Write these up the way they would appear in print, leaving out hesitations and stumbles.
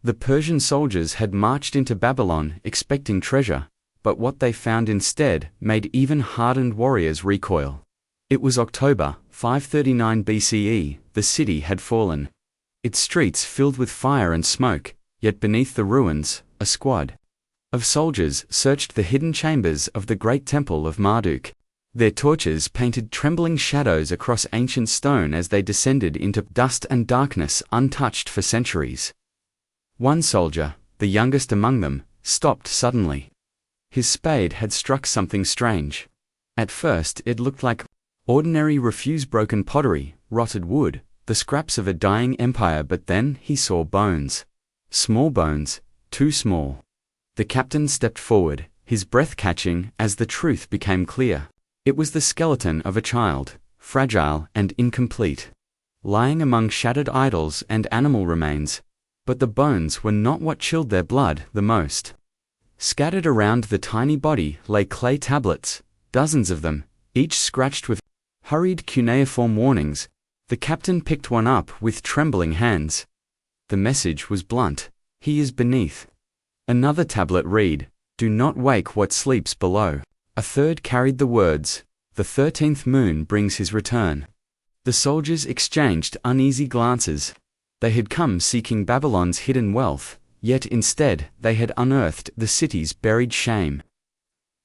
The Persian soldiers had marched into Babylon expecting treasure, but what they found instead made even hardened warriors recoil. It was October, 539 BCE, the city had fallen. Its streets filled with fire and smoke, yet beneath the ruins, a squad of soldiers searched the hidden chambers of the great temple of Marduk. Their torches painted trembling shadows across ancient stone as they descended into dust and darkness untouched for centuries. One soldier, the youngest among them, stopped suddenly. His spade had struck something strange. At first it looked like ordinary refuse-broken pottery, rotted wood, the scraps of a dying empire, but then he saw bones. Small bones, too small. The captain stepped forward, his breath catching as the truth became clear. It was the skeleton of a child, fragile and incomplete, lying among shattered idols and animal remains. But the bones were not what chilled their blood the most. Scattered around the tiny body lay clay tablets, dozens of them, each scratched with hurried cuneiform warnings. The captain picked one up with trembling hands. The message was blunt: "He is beneath." Another tablet read, "Do not wake what sleeps below." A third carried the words, "The 13th moon brings his return." The soldiers exchanged uneasy glances. They had come seeking Babylon's hidden wealth, yet instead they had unearthed the city's buried shame.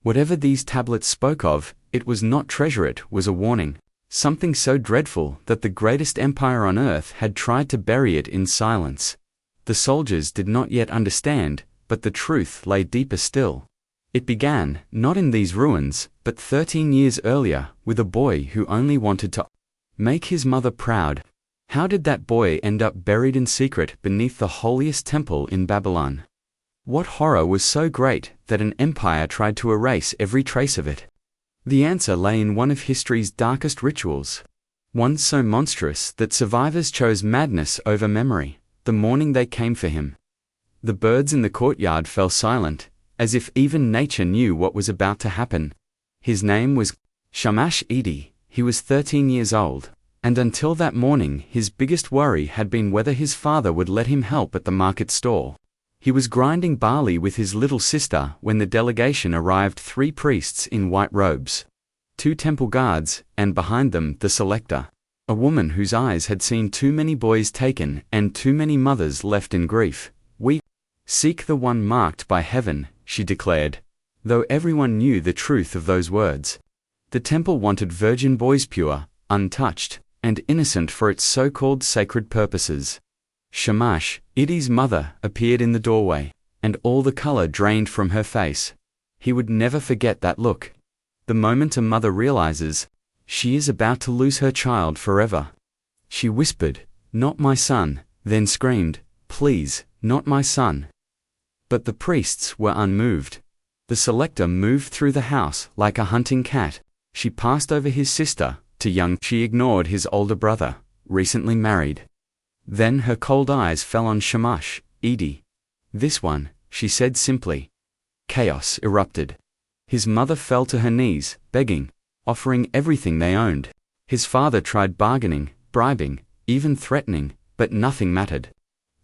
Whatever these tablets spoke of, it was not treasure, it was a warning. Something so dreadful that the greatest empire on earth had tried to bury it in silence. The soldiers did not yet understand, but the truth lay deeper still. It began, not in these ruins, but 13 years earlier, with a boy who only wanted to make his mother proud. How did that boy end up buried in secret beneath the holiest temple in Babylon? What horror was so great that an empire tried to erase every trace of it? The answer lay in one of history's darkest rituals. One so monstrous that survivors chose madness over memory, the morning they came for him. The birds in the courtyard fell silent, as if even nature knew what was about to happen. His name was Shamash-Edi. He was 13 years old, and until that morning his biggest worry had been whether his father would let him help at the market stall. He was grinding barley with his little sister when the delegation arrived: 3 priests in white robes, 2 temple guards, and behind them the selector, a woman whose eyes had seen too many boys taken and too many mothers left in grief. "We seek the one marked by heaven," she declared, though everyone knew the truth of those words. The temple wanted virgin boys, pure, untouched, and innocent for its so-called sacred purposes. Shamash-Edi's mother appeared in the doorway, and all the color drained from her face. He would never forget that look. The moment a mother realizes she is about to lose her child forever. She whispered, "Not my son," then screamed, "Please, not my son." But the priests were unmoved. The selector moved through the house like a hunting cat. She passed over his sister, too young. She ignored his older brother, recently married. Then her cold eyes fell on Shamash-Edi. "This one," she said simply. Chaos erupted. His mother fell to her knees, begging, offering everything they owned. His father tried bargaining, bribing, even threatening, but nothing mattered.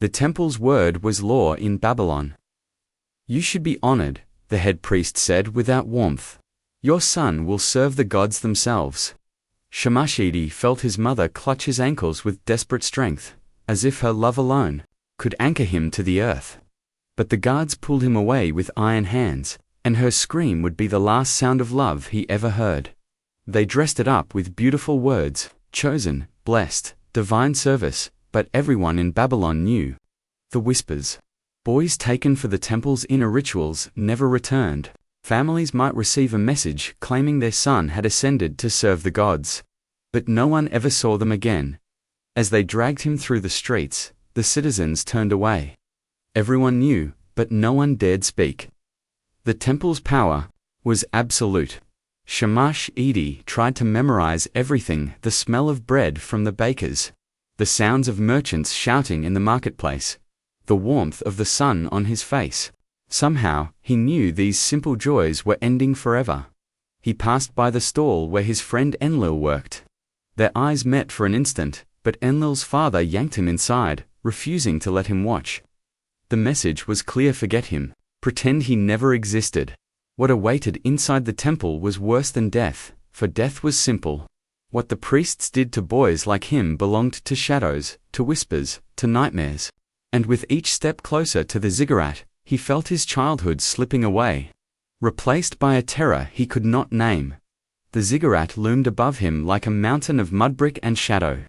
The temple's word was law in Babylon. "You should be honored," the head priest said without warmth. "Your son will serve the gods themselves." Shamash-Edi felt his mother clutch his ankles with desperate strength, as if her love alone could anchor him to the earth. But the guards pulled him away with iron hands, and her scream would be the last sound of love he ever heard. They dressed it up with beautiful words: chosen, blessed, divine service, but everyone in Babylon knew the whispers. Boys taken for the temple's inner rituals never returned. Families might receive a message claiming their son had ascended to serve the gods, but no one ever saw them again. As they dragged him through the streets, the citizens turned away. Everyone knew, but no one dared speak. The temple's power was absolute. Shamash-Edi tried to memorize everything: the smell of bread from the bakers, the sounds of merchants shouting in the marketplace, the warmth of the sun on his face. Somehow, he knew these simple joys were ending forever. He passed by the stall where his friend Enlil worked. Their eyes met for an instant, but Enlil's father yanked him inside, refusing to let him watch. The message was clear: forget him. Pretend he never existed. What awaited inside the temple was worse than death, for death was simple. What the priests did to boys like him belonged to shadows, to whispers, to nightmares. And with each step closer to the ziggurat, he felt his childhood slipping away, replaced by a terror he could not name. The ziggurat loomed above him like a mountain of mud brick and shadow.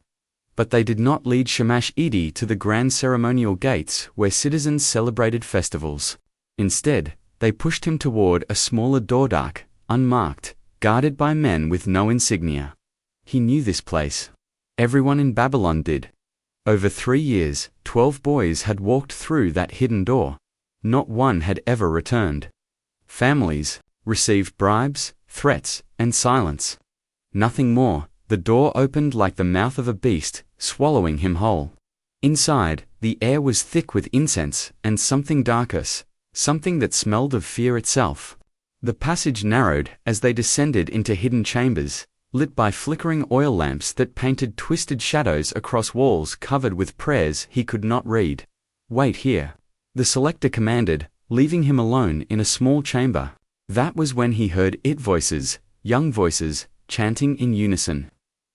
But they did not lead Shamash-Idi to the grand ceremonial gates where citizens celebrated festivals. Instead, they pushed him toward a smaller door, dark, unmarked, guarded by men with no insignia. He knew this place. Everyone in Babylon did. Over 3 years, 12 boys had walked through that hidden door. Not one had ever returned. Families received bribes, threats, and silence. Nothing more. The door opened like the mouth of a beast, swallowing him whole. Inside, the air was thick with incense and something darker, something that smelled of fear itself. The passage narrowed as they descended into hidden chambers, lit by flickering oil lamps that painted twisted shadows across walls covered with prayers he could not read. "Wait here," the selector commanded, leaving him alone in a small chamber. That was when he heard voices, young voices, chanting in unison.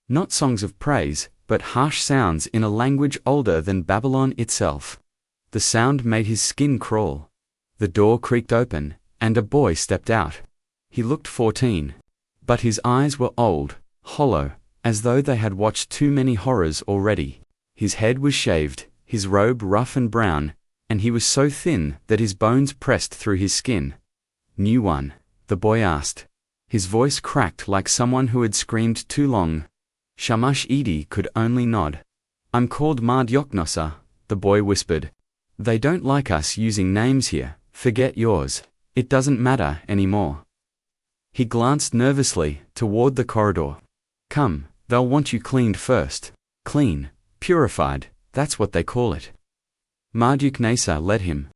Not songs of praise, but harsh sounds in a language older than Babylon itself. The sound made his skin crawl. The door creaked open, and a boy stepped out. He looked 14. But his eyes were old, hollow, as though they had watched too many horrors already. His head was shaved, his robe rough and brown, and he was so thin that his bones pressed through his skin. "New one?" the boy asked. His voice cracked like someone who had screamed too long. Shamash-Idi could only nod. "I'm called Marduk-Nosser," the boy whispered. "They don't like us using names here. Forget yours. It doesn't matter anymore." He glanced nervously toward the corridor. "Come, they'll want you cleaned first." Clean, purified, that's what they call it. Marduk-Nosser led him.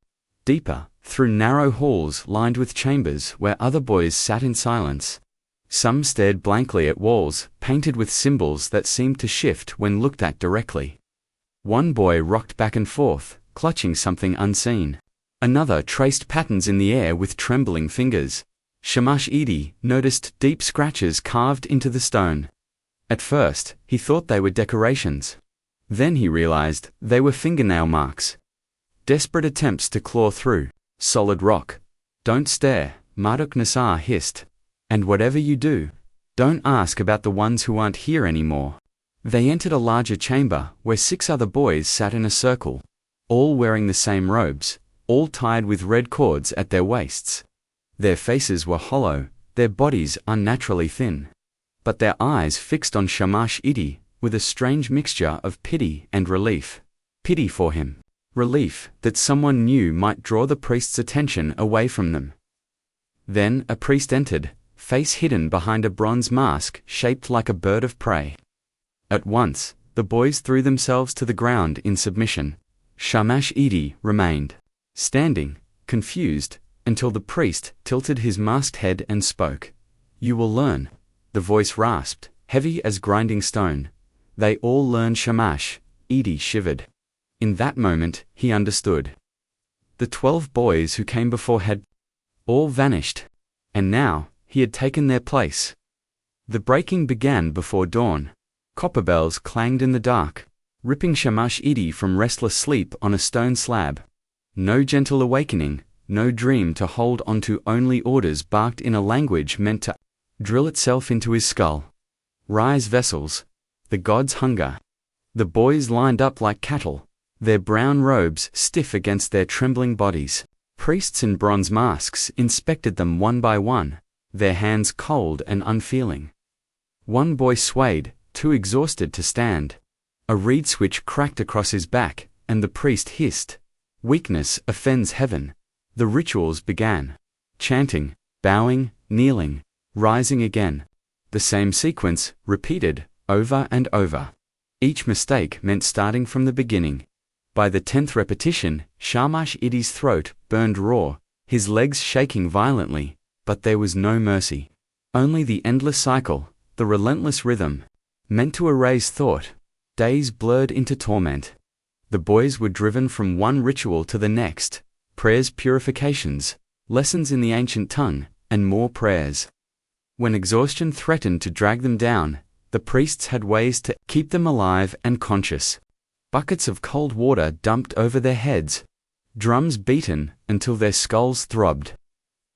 Deeper, through narrow halls lined with chambers where other boys sat in silence. Some stared blankly at walls, painted with symbols that seemed to shift when looked at directly. One boy rocked back and forth, clutching something unseen. Another traced patterns in the air with trembling fingers. Shamash-Idi noticed deep scratches carved into the stone. At first, he thought they were decorations. Then he realized they were fingernail marks. Desperate attempts to claw through solid rock. "Don't stare," Marduk-Nosser hissed. "And whatever you do, don't ask about the ones who aren't here anymore." They entered a larger chamber where 6 other boys sat in a circle, all wearing the same robes, all tied with red cords at their waists. Their faces were hollow, their bodies unnaturally thin. But their eyes fixed on Shamash-Idi with a strange mixture of pity and relief. Pity for him. Relief that someone new might draw the priest's attention away from them. Then a priest entered, face hidden behind a bronze mask shaped like a bird of prey. At once, the boys threw themselves to the ground in submission. Shamash-Idi remained, standing, confused, until the priest tilted his masked head and spoke. "You will learn." The voice rasped, heavy as grinding stone. "They all learn." Shamash-Idi shivered. In that moment, he understood. The 12 boys who came before had all vanished. And now, he had taken their place. The breaking began before dawn. Copper bells clanged in the dark, ripping Shamash-Idi from restless sleep on a stone slab. No gentle awakening, no dream to hold onto, only orders barked in a language meant to drill itself into his skull. "Rise, vessels. The gods hunger." The boys lined up like cattle, their brown robes stiff against their trembling bodies. Priests in bronze masks inspected them one by one, their hands cold and unfeeling. One boy swayed, too exhausted to stand. A reed switch cracked across his back, and the priest hissed, "Weakness offends heaven." The rituals began. Chanting, bowing, kneeling, rising again. The same sequence, repeated, over and over. Each mistake meant starting from the beginning. By the 10th repetition, Shamash-Idi's throat burned raw, his legs shaking violently, but there was no mercy. Only the endless cycle, the relentless rhythm, meant to erase thought. Days blurred into torment. The boys were driven from one ritual to the next, prayers, purifications, lessons in the ancient tongue, and more prayers. When exhaustion threatened to drag them down, the priests had ways to keep them alive and conscious. Buckets of cold water dumped over their heads, drums beaten until their skulls throbbed,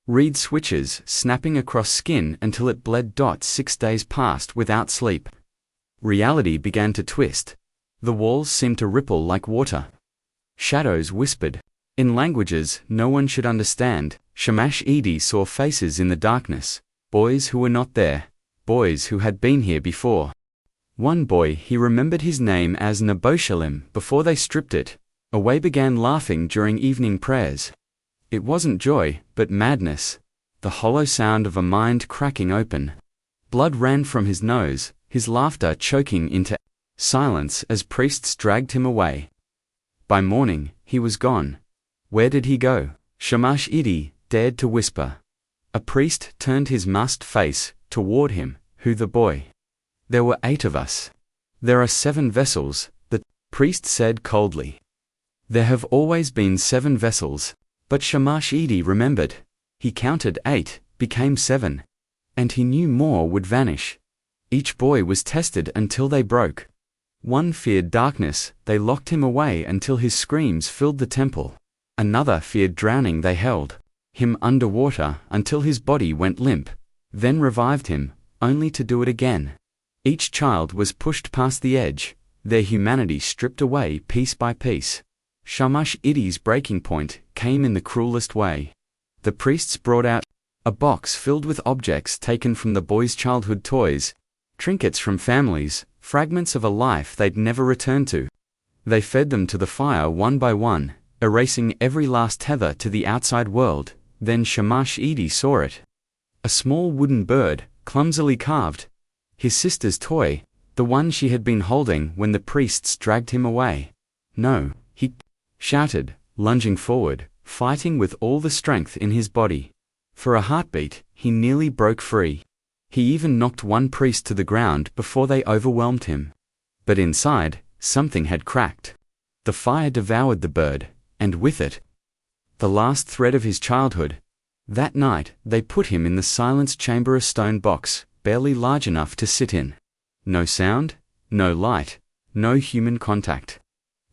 reed switches snapping across skin until it bled. 6 days passed without sleep. Reality began to twist. The walls seemed to ripple like water. Shadows whispered. In languages no one should understand, Shamash-Edi saw faces in the darkness, boys who were not there, boys who had been here before. One boy, he remembered his name as Neboshalim before they stripped it, away began laughing during evening prayers. It wasn't joy, but madness, the hollow sound of a mind cracking open. Blood ran from his nose, his laughter choking into silence as priests dragged him away. By morning, he was gone. Where did he go? Shamash-Edi dared to whisper. A priest turned his masked face toward him. Who? The boy. There were 8 of us. There are 7 vessels, the priest said coldly. There have always been 7 vessels, but Shamash-Edi remembered. He counted 8, became 7. And he knew more would vanish. Each boy was tested until they broke. One feared darkness, they locked him away until his screams filled the temple. Another feared drowning, they held him underwater until his body went limp, then revived him, only to do it again. Each child was pushed past the edge, their humanity stripped away piece by piece. Shamash-Edi's breaking point came in the cruelest way. The priests brought out a box filled with objects taken from the boys' childhood toys, trinkets from families, fragments of a life they'd never return to. They fed them to the fire one by one, erasing every last tether to the outside world. Then Shamash-Edi saw it. A small wooden bird, clumsily carved. His sister's toy, the one she had been holding when the priests dragged him away. No, he shouted, lunging forward, fighting with all the strength in his body. For a heartbeat, he nearly broke free. He even knocked one priest to the ground before they overwhelmed him. But inside, something had cracked. The fire devoured the bird, and with it, the last thread of his childhood. That night, they put him in the silence chamber, a stone box, barely large enough to sit in. No sound, no light, no human contact.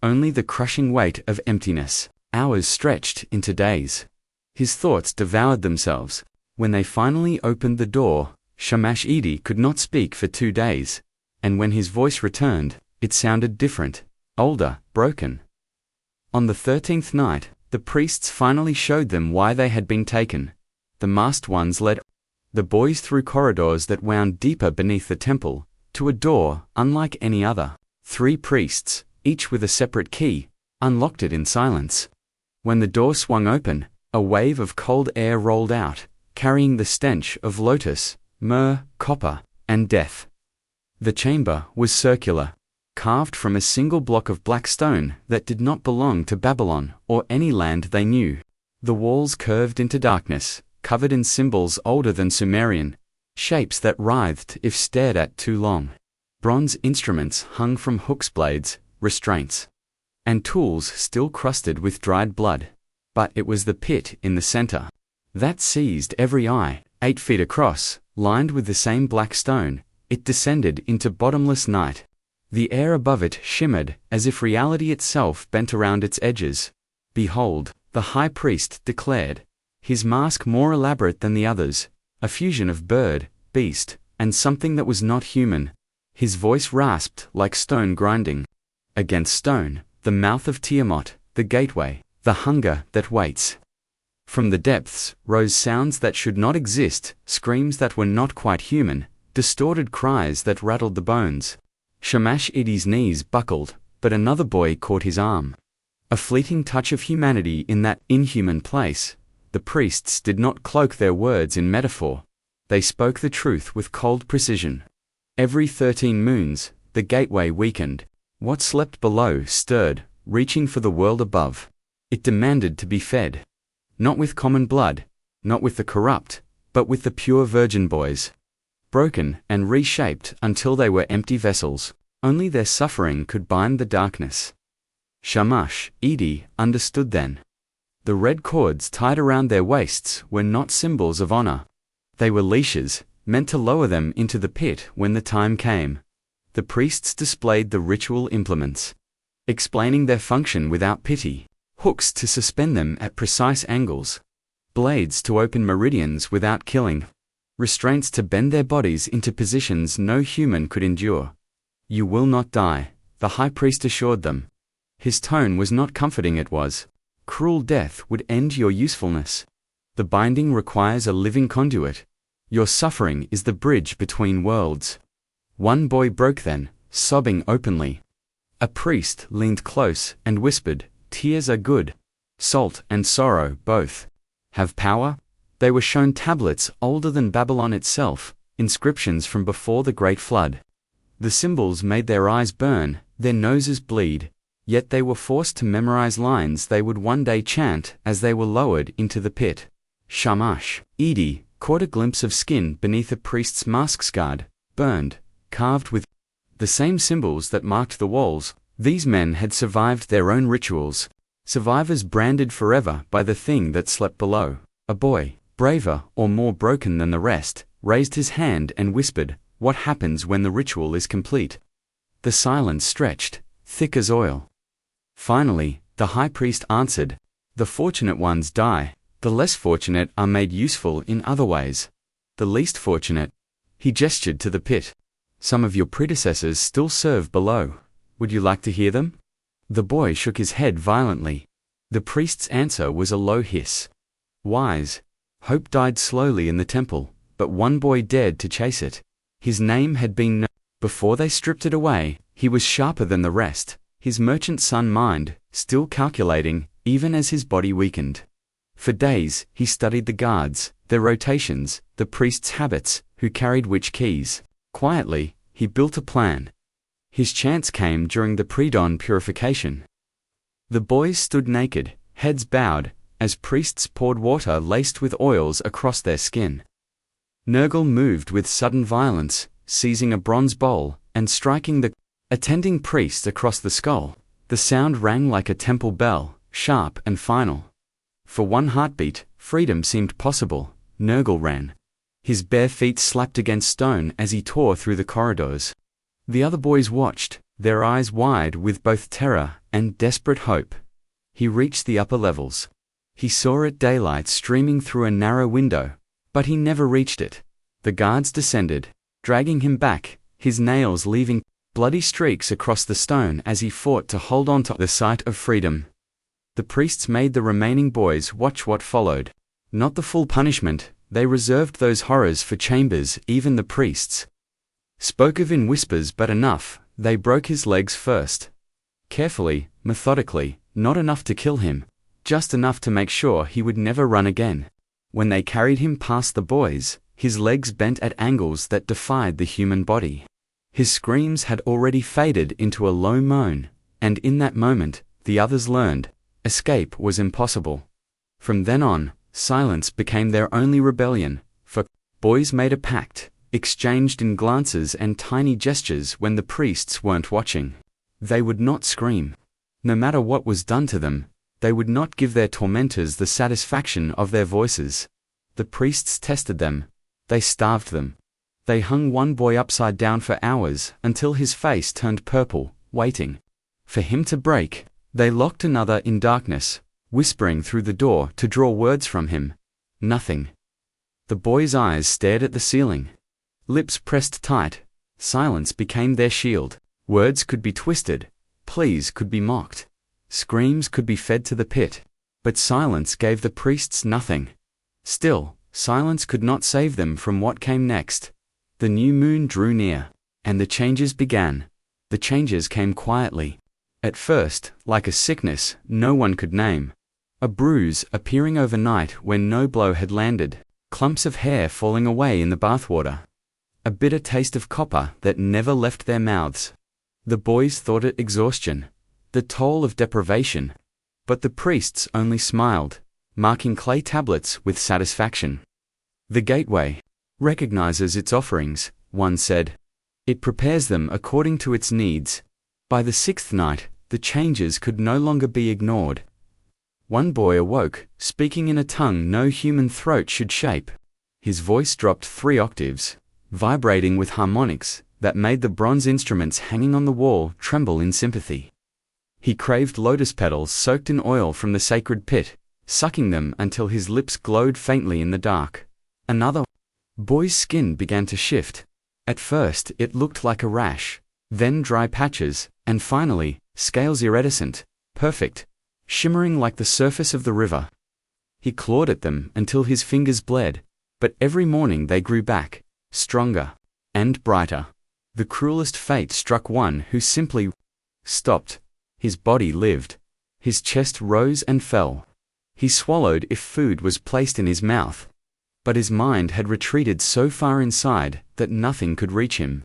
Only the crushing weight of emptiness. Hours stretched into days. His thoughts devoured themselves. When they finally opened the door, Shamash-Edi could not speak for 2 days. And when his voice returned, it sounded different, older, broken. On the 13th night, the priests finally showed them why they had been taken. The masked ones led the boys through corridors that wound deeper beneath the temple, to a door unlike any other. 3 priests, each with a separate key, unlocked it in silence. When the door swung open, a wave of cold air rolled out, carrying the stench of lotus, myrrh, copper, and death. The chamber was circular, carved from a single block of black stone that did not belong to Babylon or any land they knew. The walls curved into darkness, covered in symbols older than Sumerian, shapes that writhed if stared at too long. Bronze instruments hung from hooks, blades, restraints, and tools still crusted with dried blood. But it was the pit in the center that seized every eye. 8 feet across, lined with the same black stone, it descended into bottomless night. The air above it shimmered, as if reality itself bent around its edges. Behold, the high priest declared, his mask more elaborate than the others, a fusion of bird, beast, and something that was not human. His voice rasped like stone grinding against stone, the mouth of Tiamat, the gateway, the hunger that waits. From the depths rose sounds that should not exist, screams that were not quite human, distorted cries that rattled the bones. Shamash-Edi's knees buckled, but another boy caught his arm. A fleeting touch of humanity in that inhuman place. The priests did not cloak their words in metaphor. They spoke the truth with cold precision. Every 13 moons, the gateway weakened. What slept below stirred, reaching for the world above. It demanded to be fed. Not with common blood, not with the corrupt, but with the pure virgin boys. Broken and reshaped until they were empty vessels. Only their suffering could bind the darkness. Shamash, Edi, understood then. The red cords tied around their waists were not symbols of honor. They were leashes, meant to lower them into the pit when the time came. The priests displayed the ritual implements, explaining their function without pity: hooks to suspend them at precise angles, blades to open meridians without killing, restraints to bend their bodies into positions no human could endure. "You will not die," the high priest assured them. His tone was not comforting, it was: cruel death would end your usefulness. The binding requires a living conduit. Your suffering is the bridge between worlds. One boy broke then, sobbing openly. A priest leaned close and whispered, "Tears are good. Salt and sorrow both have power." They were shown tablets older than Babylon itself, inscriptions from before the Great Flood. The symbols made their eyes burn, their noses bleed, yet they were forced to memorize lines they would one day chant as they were lowered into the pit. Shamash, Edi, caught a glimpse of skin beneath a priest's mask, scarred, burned, carved with the same symbols that marked the walls. These men had survived their own rituals, survivors branded forever by the thing that slept below. A boy, braver or more broken than the rest, raised his hand and whispered, "What happens when the ritual is complete?" The silence stretched, thick as oil. Finally, the high priest answered, "The fortunate ones die, the less fortunate are made useful in other ways. The least fortunate," he gestured to the pit, "some of your predecessors still serve below. Would you like to hear them?" The boy shook his head violently. The priest's answer was a low hiss. Wise. Hope died slowly in the temple, but one boy dared to chase it. His name had been known. Before they stripped it away, he was sharper than the rest, his merchant son mind, still calculating, even as his body weakened. For days, he studied the guards, their rotations, the priests' habits, who carried which keys. Quietly, he built a plan. His chance came during the pre-dawn purification. The boys stood naked, heads bowed, as priests poured water laced with oils across their skin. Nergal moved with sudden violence, seizing a bronze bowl and striking the attending priest across the skull. The sound rang like a temple bell, sharp and final. For one heartbeat, freedom seemed possible. Nergal ran. His bare feet slapped against stone as he tore through the corridors. The other boys watched, their eyes wide with both terror and desperate hope. He reached the upper levels. He saw it daylight streaming through a narrow window, but he never reached it. The guards descended, dragging him back, his nails leaving bloody streaks across the stone as he fought to hold on to the sight of freedom. The priests made the remaining boys watch what followed. Not the full punishment, they reserved those horrors for chambers. Even the priests spoke of in whispers, but enough. They broke his legs first. Carefully, methodically, not enough to kill him, just enough to make sure he would never run again. When they carried him past the boys, his legs bent at angles that defied the human body. His screams had already faded into a low moan, and in that moment, the others learned, escape was impossible. From then on, silence became their only rebellion, for boys made a pact, exchanged in glances and tiny gestures when the priests weren't watching. They would not scream. No matter what was done to them, they would not give their tormentors the satisfaction of their voices. The priests tested them. They starved them. They hung one boy upside down for hours until his face turned purple, waiting for him to break. They locked another in darkness, whispering through the door to draw words from him. Nothing. The boy's eyes stared at the ceiling. Lips pressed tight. Silence became their shield. Words could be twisted. Pleas could be mocked. Screams could be fed to the pit. But silence gave the priests nothing. Still, silence could not save them from what came next. The new moon drew near, and the changes began. The changes came quietly. At first, like a sickness no one could name. A bruise appearing overnight when no blow had landed. Clumps of hair falling away in the bathwater. A bitter taste of copper that never left their mouths. The boys thought it exhaustion, the toll of deprivation. But the priests only smiled, marking clay tablets with satisfaction. The gateway recognizes its offerings, one said. It prepares them according to its needs. By the sixth night, The changes could no longer be ignored. One boy awoke, speaking in a tongue no human throat should shape. His voice dropped 3 octaves, vibrating with harmonics that made the bronze instruments hanging on the wall tremble in sympathy. He craved lotus petals soaked in oil from the sacred pit, sucking them until his lips glowed faintly in the dark. Another boy's skin began to shift. At first it looked like a rash, then dry patches, and finally, scales iridescent, perfect, shimmering like the surface of the river. He clawed at them until his fingers bled, but every morning they grew back, stronger and brighter. The cruelest fate struck one who simply stopped. His body lived. His chest rose and fell. He swallowed if food was placed in his mouth. But his mind had retreated so far inside that nothing could reach him.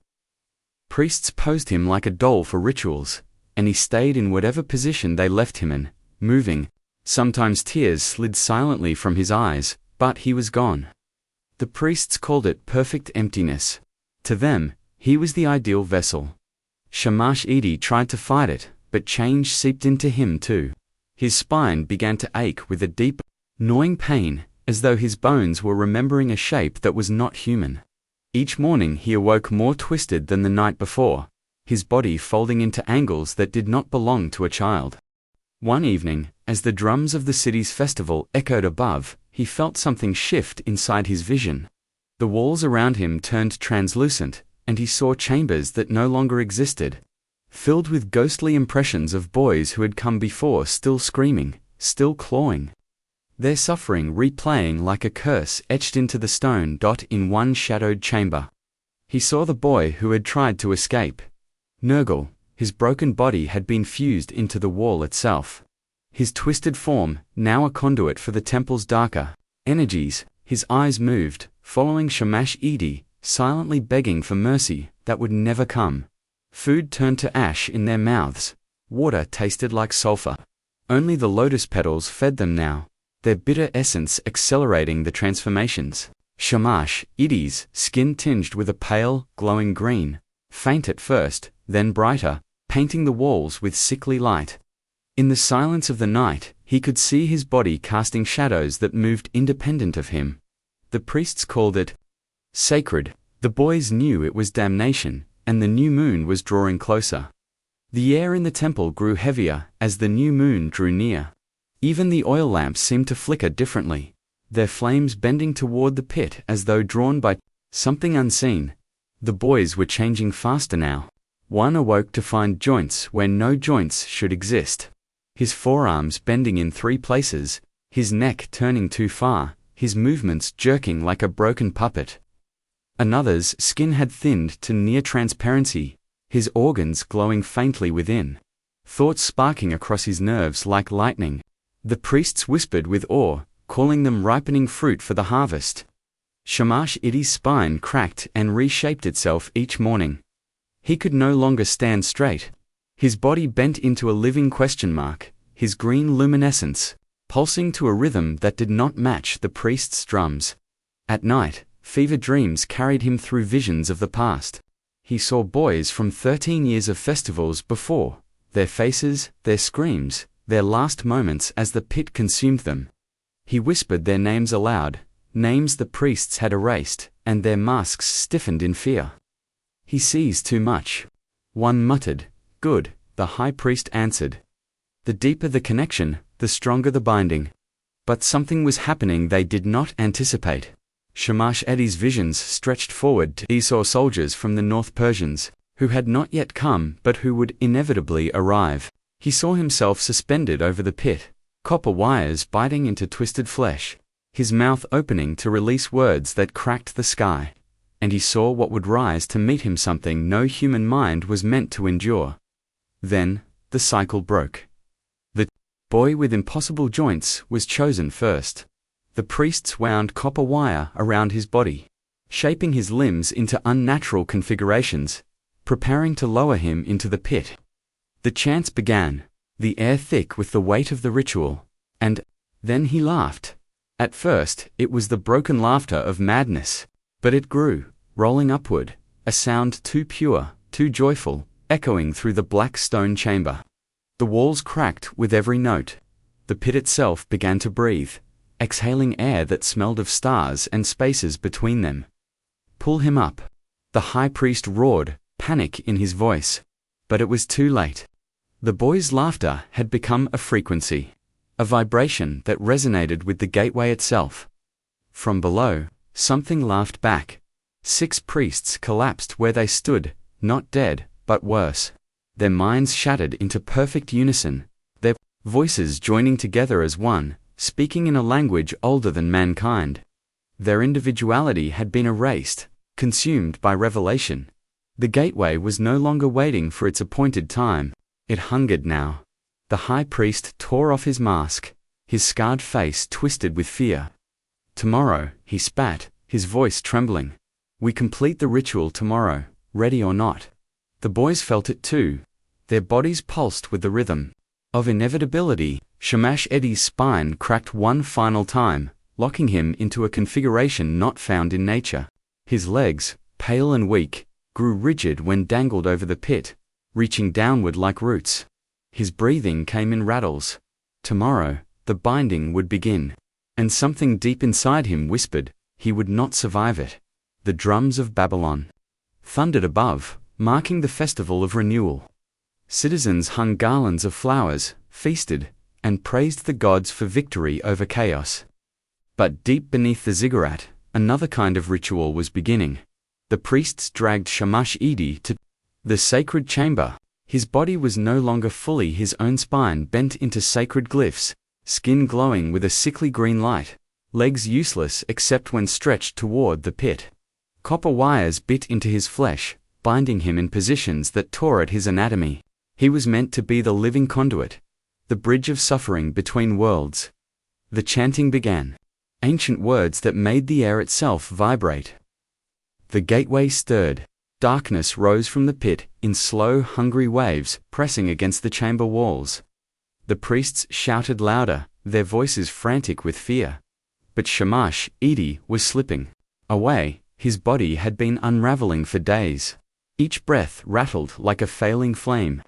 Priests posed him like a doll for rituals, and he stayed in whatever position they left him in, moving. Sometimes tears slid silently from his eyes, but he was gone. The priests called it perfect emptiness. To them, he was the ideal vessel. Shamash-Edi tried to fight it, but change seeped into him too. His spine began to ache with a deep, gnawing pain, as though his bones were remembering a shape that was not human. Each morning he awoke more twisted than the night before, his body folding into angles that did not belong to a child. One evening, as the drums of the city's festival echoed above, he felt something shift inside his vision. The walls around him turned translucent, and he saw chambers that no longer existed, filled with ghostly impressions of boys who had come before, still screaming, still clawing. Their suffering replaying like a curse etched into the stone in one shadowed chamber. He saw the boy who had tried to escape. Nergal, his broken body had been fused into the wall itself. His twisted form, now a conduit for the temple's darker energies, his eyes moved, following Shamash-Edi, silently begging for mercy that would never come. Food turned to ash in their mouths. Water tasted like sulfur. Only the lotus petals fed them now, their bitter essence accelerating the transformations. Shamash-Edi's skin tinged with a pale, glowing green, faint at first, then brighter, painting the walls with sickly light. In the silence of the night, he could see his body casting shadows that moved independent of him. The priests called it sacred. The boys knew it was damnation, and the new moon was drawing closer. The air in the temple grew heavier as the new moon drew near. Even the oil lamps seemed to flicker differently, their flames bending toward the pit as though drawn by something unseen. The boys were changing faster now. One awoke to find joints where no joints should exist. His forearms bending in 3 places, his neck turning too far, his movements jerking like a broken puppet. Another's skin had thinned to near transparency, his organs glowing faintly within, thoughts sparking across his nerves like lightning. The priests whispered with awe, calling them ripening fruit for the harvest. Shamash-Edi's spine cracked and reshaped itself each morning. He could no longer stand straight. His body bent into a living question mark, his green luminescence pulsing to a rhythm that did not match the priest's drums. At night, fever dreams carried him through visions of the past. He saw boys from 13 years of festivals before, their faces, their screams, their last moments as the pit consumed them. He whispered their names aloud, names the priests had erased, and their masks stiffened in fear. He sees too much. One muttered, "Good," the high priest answered. The deeper the connection, the stronger the binding. But something was happening they did not anticipate. Shamash-Edi's visions stretched forward to Esau soldiers from the North Persians, who had not yet come but who would inevitably arrive. He saw himself suspended over the pit, copper wires biting into twisted flesh, his mouth opening to release words that cracked the sky. And he saw what would rise to meet him, something no human mind was meant to endure. Then, the cycle broke. The boy with impossible joints was chosen first. The priests wound copper wire around his body, shaping his limbs into unnatural configurations, preparing to lower him into the pit. The chants began, the air thick with the weight of the ritual, and then he laughed. At first, it was the broken laughter of madness, but it grew, rolling upward, a sound too pure, too joyful, echoing through the black stone chamber. The walls cracked with every note. The pit itself began to breathe, exhaling air that smelled of stars and spaces between them. "Pull him up," the high priest roared, panic in his voice. But it was too late. The boy's laughter had become a frequency, a vibration that resonated with the gateway itself. From below, something laughed back. 6 priests collapsed where they stood, not dead, but worse. Their minds shattered into perfect unison, their voices joining together as one, speaking in a language older than mankind. Their individuality had been erased, consumed by revelation. The gateway was no longer waiting for its appointed time. It hungered now. The high priest tore off his mask, his scarred face twisted with fear. "Tomorrow," he spat, his voice trembling. "We complete the ritual tomorrow, ready or not." The boys felt it too. Their bodies pulsed with the rhythm of inevitability. Shamash Eddie's spine cracked one final time, locking him into a configuration not found in nature. His legs, pale and weak, grew rigid when dangled over the pit, reaching downward like roots. His breathing came in rattles. Tomorrow, the binding would begin. And something deep inside him whispered, he would not survive it. The drums of Babylon thundered above, marking the festival of renewal. Citizens hung garlands of flowers, feasted, and praised the gods for victory over chaos. But deep beneath the ziggurat, another kind of ritual was beginning. The priests dragged Shamash Edi to the sacred chamber. His body was no longer fully his own spine bent into sacred glyphs, skin glowing with a sickly green light, legs useless except when stretched toward the pit. Copper wires bit into his flesh, binding him in positions that tore at his anatomy. He was meant to be the living conduit, the bridge of suffering between worlds. The chanting began, ancient words that made the air itself vibrate. The gateway stirred. Darkness rose from the pit in slow, hungry waves, pressing against the chamber walls. The priests shouted louder, their voices frantic with fear. But Shamash Edi was slipping away. His body had been unraveling for days. Each breath rattled like a failing flame.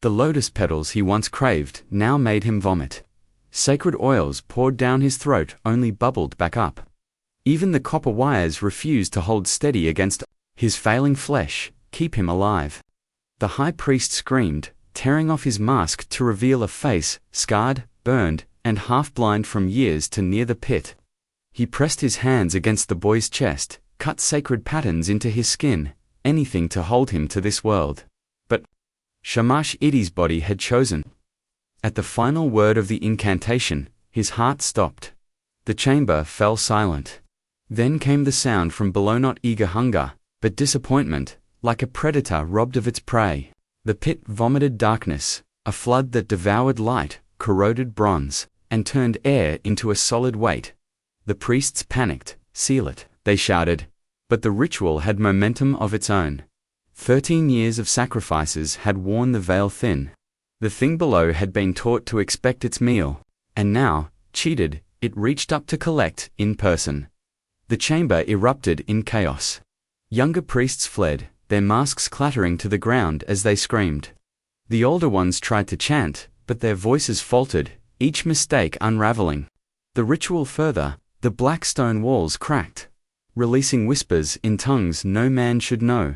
The lotus petals he once craved now made him vomit. Sacred oils poured down his throat only bubbled back up. Even the copper wires refused to hold steady against his failing flesh, keep him alive. The high priest screamed, tearing off his mask to reveal a face, scarred, burned, and half-blind from years to near the pit. He pressed his hands against the boy's chest, cut sacred patterns into his skin, anything to hold him to this world. But Shamash Edi's body had chosen. At the final word of the incantation, his heart stopped. The chamber fell silent. Then came the sound from below, not eager hunger, but disappointment, like a predator robbed of its prey. The pit vomited darkness, a flood that devoured light, corroded bronze, and turned air into a solid weight. The priests panicked. "Seal it," they shouted. But the ritual had momentum of its own. 13 years of sacrifices had worn the veil thin. The thing below had been taught to expect its meal, and now, cheated, it reached up to collect in person. The chamber erupted in chaos. Younger priests fled, their masks clattering to the ground as they screamed. The older ones tried to chant, but their voices faltered, each mistake unraveling. The ritual further, the black stone walls cracked, releasing whispers in tongues no man should know.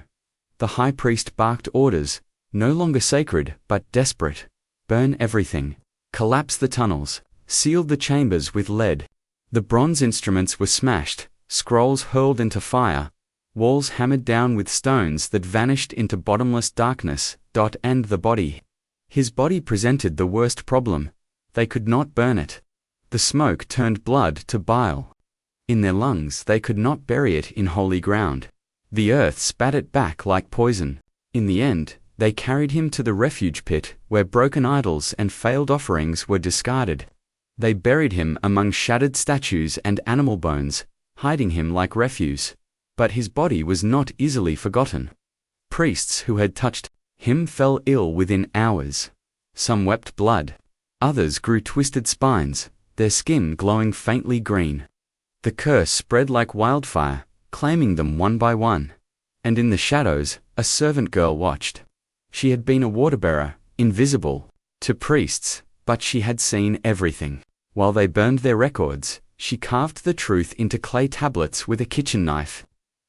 The high priest barked orders, no longer sacred but desperate. Burn everything. Collapse the tunnels. Seal the chambers with lead. The bronze instruments were smashed, scrolls hurled into fire, walls hammered down with stones that vanished into bottomless darkness. And the body. His body presented the worst problem. They could not burn it. The smoke turned blood to bile. In their lungs they could not bury it in holy ground. The earth spat it back like poison. In the end, they carried him to the refuge pit, where broken idols and failed offerings were discarded. They buried him among shattered statues and animal bones, hiding him like refuse. But his body was not easily forgotten. Priests who had touched him fell ill within hours. Some wept blood. Others grew twisted spines, their skin glowing faintly green. The curse spread like wildfire, claiming them one by one. And in the shadows, a servant girl watched. She had been a water-bearer, invisible, to priests, but she had seen everything. While they burned their records, she carved the truth into clay tablets with a kitchen knife,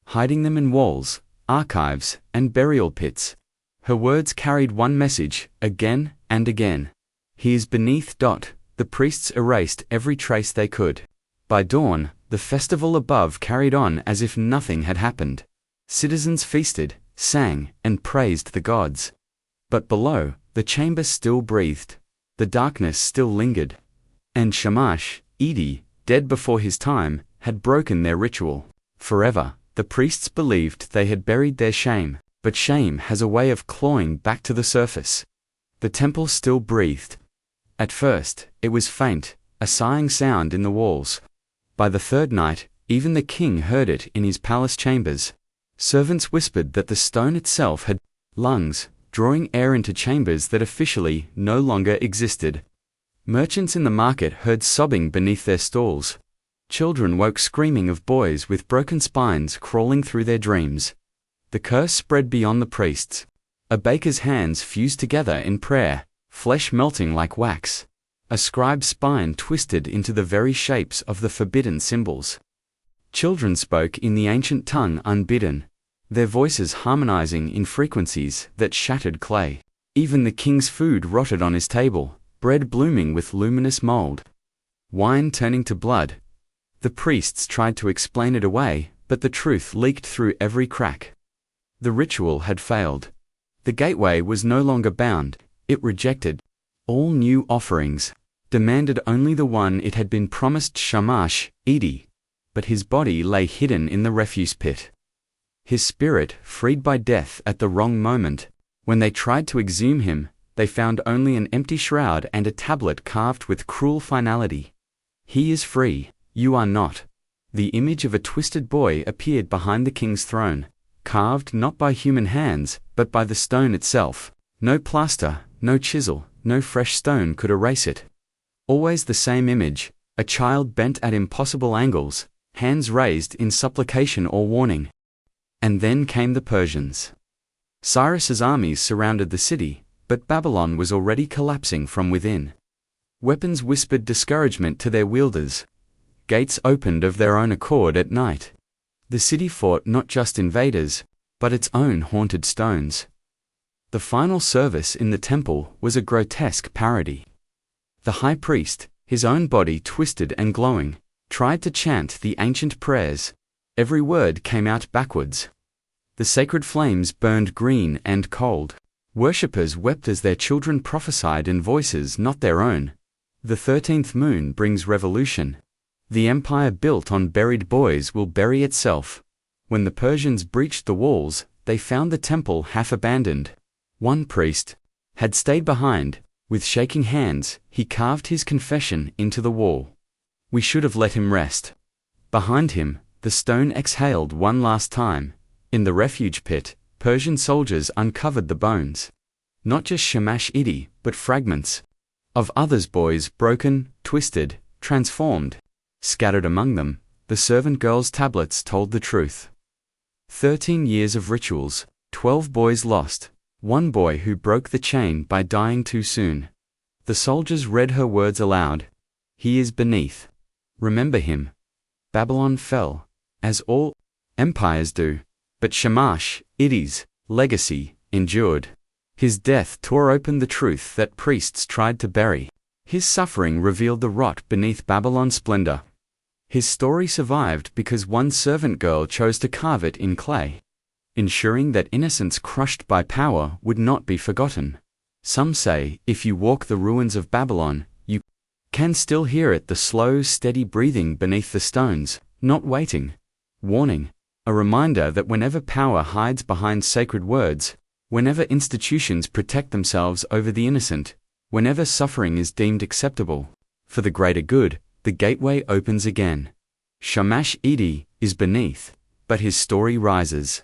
hiding them in walls, archives, and burial pits. Her words carried one message, again and again. He is beneath. The priests erased every trace they could. By dawn, the festival above carried on as if nothing had happened. Citizens feasted, sang, and praised the gods. But below, the chamber still breathed. The darkness still lingered. And Shamash, Edi, dead before his time, had broken their ritual. Forever, the priests believed they had buried their shame, but shame has a way of clawing back to the surface. The temple still breathed. At first, it was faint, a sighing sound in the walls. By the third night, even the king heard it in his palace chambers. Servants whispered that the stone itself had lungs, drawing air into chambers that officially no longer existed. Merchants in the market heard sobbing beneath their stalls. Children woke screaming of boys with broken spines crawling through their dreams. The curse spread beyond the priests. A baker's hands fused together in prayer, flesh melting like wax. A scribe's spine twisted into the very shapes of the forbidden symbols. Children spoke in the ancient tongue unbidden, their voices harmonizing in frequencies that shattered clay. Even the king's food rotted on his table, bread blooming with luminous mold, wine turning to blood. The priests tried to explain it away, but the truth leaked through every crack. The ritual had failed. The gateway was no longer bound. It rejected all new offerings, demanded only the one it had been promised Shamash, Edi. But his body lay hidden in the refuse pit. His spirit, freed by death at the wrong moment. When they tried to exhume him, they found only an empty shroud and a tablet carved with cruel finality. He is free, you are not. The image of a twisted boy appeared behind the king's throne, carved not by human hands, but by the stone itself. No plaster, no chisel, no fresh stone could erase it. Always the same image, a child bent at impossible angles, hands raised in supplication or warning. And then came the Persians. Cyrus's armies surrounded the city, but Babylon was already collapsing from within. Weapons whispered discouragement to their wielders. Gates opened of their own accord at night. The city fought not just invaders, but its own haunted stones. The final service in the temple was a grotesque parody. The high priest, his own body twisted and glowing, tried to chant the ancient prayers. Every word came out backwards. The sacred flames burned green and cold. Worshippers wept as their children prophesied in voices not their own. The 13th moon brings revolution. The empire built on buried boys will bury itself. When the Persians breached the walls, they found the temple half abandoned. One priest had stayed behind. With shaking hands, he carved his confession into the wall. We should have let him rest. Behind him, the stone exhaled one last time. In the refuge pit, Persian soldiers uncovered the bones. Not just Shamash Edi, but fragments of others' boys, broken, twisted, transformed. Scattered among them, the servant girls' tablets told the truth. 13 years of rituals, 12 boys lost, one boy who broke the chain by dying too soon. The soldiers read her words aloud. He is beneath. Remember him. Babylon fell, as all empires do, but Shamash, Edi's legacy, endured. His death tore open the truth that priests tried to bury. His suffering revealed the rot beneath Babylon's splendor. His story survived because one servant girl chose to carve it in clay, ensuring that innocence crushed by power would not be forgotten. Some say, if you walk the ruins of Babylon, you can still hear it, the slow, steady breathing beneath the stones, not waiting, warning, a reminder that whenever power hides behind sacred words, whenever institutions protect themselves over the innocent, whenever suffering is deemed acceptable, for the greater good, the gateway opens again. Shamash Edi is beneath, but his story rises.